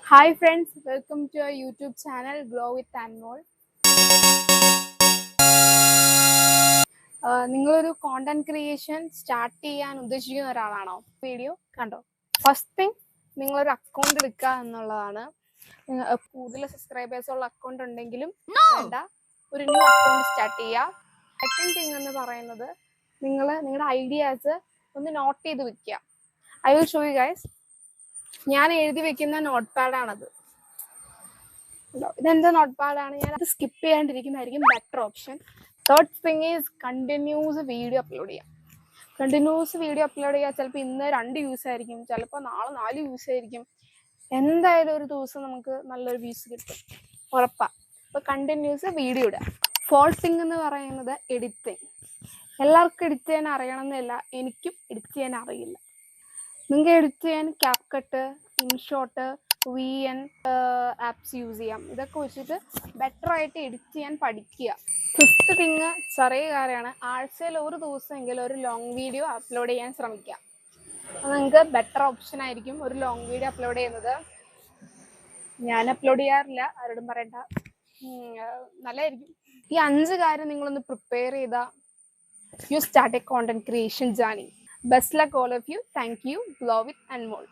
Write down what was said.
Hi friends, welcome to our YouTube channel Glow with Anmol. നിങ്ങളൊരു content creation start ചെയ്യാൻ ഉദ്ദേശിക്കുന്ന ഒരാളാണോ? Video കണ്ടോ? First thing നിങ്ങളൊരു account എടുക്കുക എന്നുള്ളതാണ്. കൂടുതൽ സബ്സ്ക്രൈബേഴ്സ് ഉള്ള അക്കൗണ്ട് ഉണ്ടെങ്കിലും വേണ്ട, ഒരു ന്യൂ അക്കൗണ്ട് സ്റ്റാർട്ട് ചെയ്യുക. സെക്കൻഡ് തിങ് എന്ന് പറയുന്നത് നിങ്ങളുടെ ഐഡിയാസ് ഒന്ന് നോട്ട് ചെയ്ത് വെക്കുക. I will show you guys. ഞാൻ എഴുതി വെക്കുന്ന നോട്ട് പാഡാണത്. ഇതെന്താ നോട്ട് പാഡാണ്. ഞാൻ അത് സ്കിപ്പ് ചെയ്യാണ്ടിരിക്കുന്നതായിരിക്കും better option. Third thing is continuous video upload ചെയ്യാം. കണ്ടിന്യൂസ് വീഡിയോ അപ്ലോഡ് ചെയ്യുക. ചിലപ്പോൾ ഇന്ന് 2 വ്യൂസ് ആയിരിക്കും, ചിലപ്പോൾ നാളെ 4 വ്യൂസ് ആയിരിക്കും. എന്തായാലും ഒരു ദിവസം നമുക്ക് നല്ലൊരു വ്യൂസ് കിട്ടും, ഉറപ്പാ. അപ്പോൾ കണ്ടിന്യൂസ് വീഡിയോ ഇടുക. ഫോർത്ത് തിങ് എന്ന് പറയുന്നത് എഡിറ്റിങ്. എല്ലാവർക്കും എഡിറ്റ് ചെയ്യാൻ അറിയണമെന്നില്ല, എനിക്കും എഡിറ്റ് ചെയ്യാൻ അറിയില്ല. നിങ്ങൾക്ക് എഡിറ്റ് ചെയ്യാൻ CapCut, InShot, VN apps use ചെയ്യാം. ഇതൊക്കെ വെച്ചിട്ട് ബെറ്റർ ആയിട്ട് എഡിറ്റ് ചെയ്യാൻ പഠിക്കുക. ഫിഫ്ത്ത് തിങ് ചെറിയ കാര്യമാണ്, ആഴ്ചയിൽ ഒരു ദിവസമെങ്കിലും ഒരു ലോങ് വീഡിയോ അപ്ലോഡ് ചെയ്യാൻ ശ്രമിക്കുക. അത് നിങ്ങൾക്ക് ബെറ്റർ ഓപ്ഷൻ ആയിരിക്കും, ഒരു ലോങ് വീഡിയോ അപ്ലോഡ് ചെയ്യുന്നത്. ഞാൻ അപ്ലോഡ് ചെയ്യാറില്ല, ആരോടും പറയണ്ട, നല്ലതായിരിക്കും. ഈ 5 കാര്യം നിങ്ങളൊന്ന് പ്രിപ്പയർ ചെയ്താൽ you start a content creation journey. Best luck all of you. Thank you. Glow with Anmol.